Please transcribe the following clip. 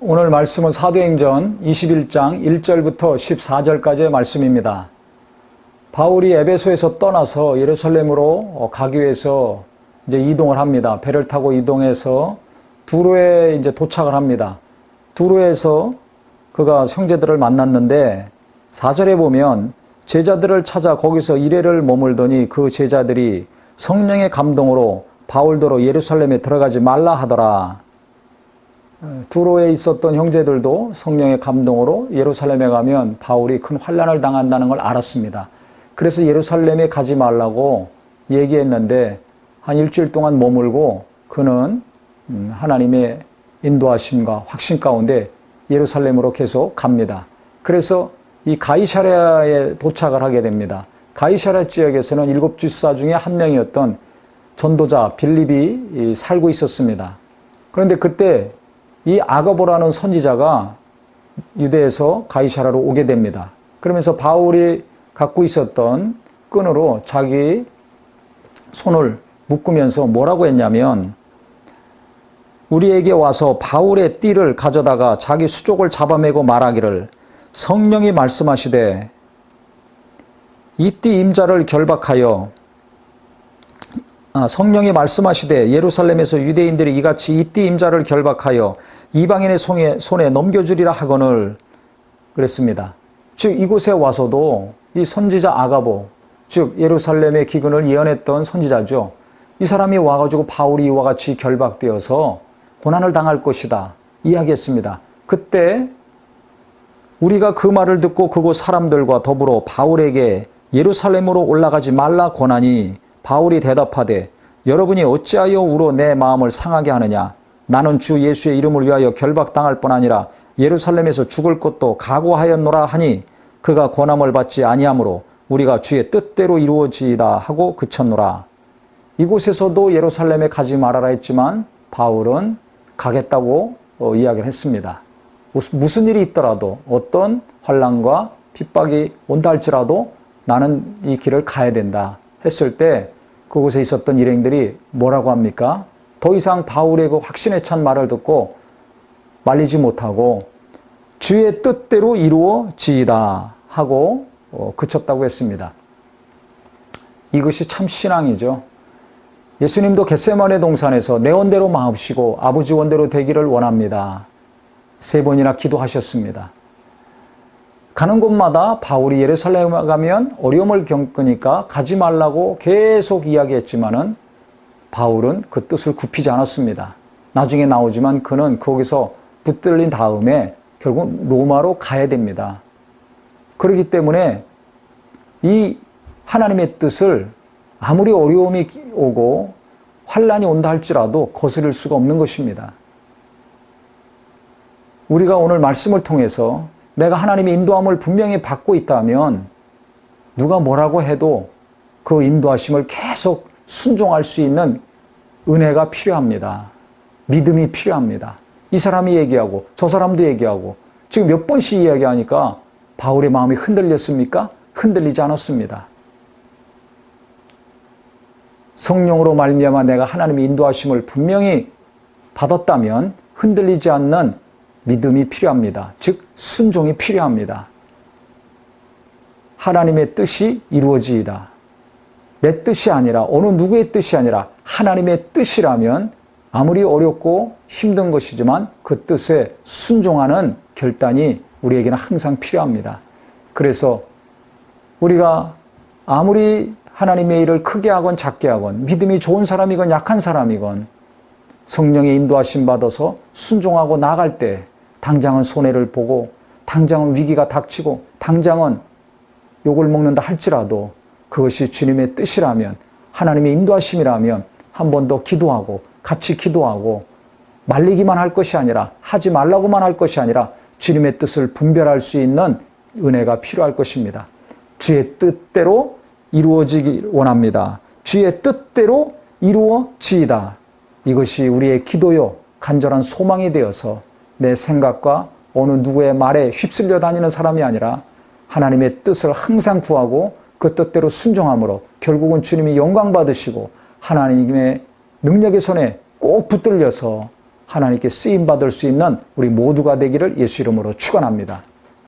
오늘 말씀은 사도행전 21장 1절부터 14절까지의 말씀입니다. 바울이 에베소에서 떠나서 예루살렘으로 가기 위해서 이제 이동을 합니다. 배를 타고 이동해서 두로에 이제 도착을 합니다. 두로에서 그가 형제들을 만났는데 4절에 보면 제자들을 찾아 거기서 이래를 머물더니 그 제자들이 성령의 감동으로 바울더러 예루살렘에 들어가지 말라 하더라. 두로에 있었던 형제들도 성령의 감동으로 예루살렘에 가면 바울이 큰 환난을 당한다는 걸 알았습니다. 그래서 예루살렘에 가지 말라고 얘기했는데 한 일주일 동안 머물고 그는 하나님의 인도하심과 확신 가운데 예루살렘으로 계속 갑니다. 그래서 이 가이사랴에 도착을 하게 됩니다. 가이사랴 지역에서는 7 지사 중에 한 명이었던 전도자 빌립이 살고 있었습니다. 그런데 그때 이 아가보라는 선지자가 유대에서 가이사랴로 오게 됩니다. 그러면서 바울이 갖고 있었던 끈으로 자기 손을 묶으면서 뭐라고 했냐면 우리에게 와서 바울의 띠를 가져다가 자기 수족을 잡아매고 말하기를 성령이 말씀하시되 이 띠 임자를 결박하여 성령이 말씀하시되 예루살렘에서 유대인들이 이같이 이 띠 임자를 결박하여 이방인의 손에 넘겨주리라 하거늘 그랬습니다. 즉 이곳에 와서도 이 선지자 아가보, 즉 예루살렘의 기근을 예언했던 선지자죠. 이 사람이 와가지고 바울이 이와 같이 결박되어서 고난을 당할 것이다 이야기했습니다. 그때 우리가 그 말을 듣고 그곳 사람들과 더불어 바울에게 예루살렘으로 올라가지 말라 권하니 바울이 대답하되 여러분이 어찌하여 우로 내 마음을 상하게 하느냐. 나는 주 예수의 이름을 위하여 결박당할 뿐 아니라 예루살렘에서 죽을 것도 각오하였노라 하니 그가 권함을 받지 아니하므로 우리가 주의 뜻대로 이루어지이다 하고 그쳤노라. 이곳에서도 예루살렘에 가지 말아라 했지만 바울은 가겠다고 이야기를 했습니다. 무슨 일이 있더라도 어떤 환난과 핍박이 온다 할지라도 나는 이 길을 가야 된다 했을 때 그곳에 있었던 일행들이 뭐라고 합니까? 더 이상 바울의 그 확신에 찬 말을 듣고 말리지 못하고 주의 뜻대로 이루어지이다 하고 그쳤다고 했습니다. 이것이 참 신앙이죠. 예수님도 겟세마네 동산에서 내 원대로 마옵시고 아버지 원대로 되기를 원합니다. 3번이나 기도하셨습니다. 가는 곳마다 바울이 예루살렘에 가면 어려움을 겪으니까 가지 말라고 계속 이야기했지만은 바울은 그 뜻을 굽히지 않았습니다. 나중에 나오지만 그는 거기서 붙들린 다음에 결국 로마로 가야 됩니다. 그렇기 때문에 이 하나님의 뜻을 아무리 어려움이 오고 환난이 온다 할지라도 거스릴 수가 없는 것입니다. 우리가 오늘 말씀을 통해서 내가 하나님의 인도함을 분명히 받고 있다면 누가 뭐라고 해도 그 인도하심을 계속 순종할 수 있는 은혜가 필요합니다. 믿음이 필요합니다. 이 사람이 얘기하고 저 사람도 얘기하고 지금 몇 번씩 이야기하니까 바울의 마음이 흔들렸습니까? 흔들리지 않았습니다. 성령으로 말미암아 내가 하나님의 인도하심을 분명히 받았다면 흔들리지 않는 믿음이 필요합니다. 즉 순종이 필요합니다. 하나님의 뜻이 이루어지이다. 내 뜻이 아니라 어느 누구의 뜻이 아니라 하나님의 뜻이라면 아무리 어렵고 힘든 것이지만 그 뜻에 순종하는 결단이 우리에게는 항상 필요합니다. 그래서 우리가 아무리 하나님의 일을 크게 하건 작게 하건 믿음이 좋은 사람이건 약한 사람이건 성령의 인도하심 받아서 순종하고 나갈 때 당장은 손해를 보고 당장은 위기가 닥치고 당장은 욕을 먹는다 할지라도 그것이 주님의 뜻이라면 하나님의 인도하심이라면 한 번 더 기도하고 같이 기도하고 말리기만 할 것이 아니라 하지 말라고만 할 것이 아니라 주님의 뜻을 분별할 수 있는 은혜가 필요할 것입니다. 주의 뜻대로 이루어지기 원합니다. 주의 뜻대로 이루어지이다. 이것이 우리의 기도요 간절한 소망이 되어서 내 생각과 어느 누구의 말에 휩쓸려 다니는 사람이 아니라 하나님의 뜻을 항상 구하고 그 뜻대로 순종함으로 결국은 주님이 영광 받으시고 하나님의 능력의 손에 꼭 붙들려서 하나님께 쓰임받을 수 있는 우리 모두가 되기를 예수 이름으로 축원합니다.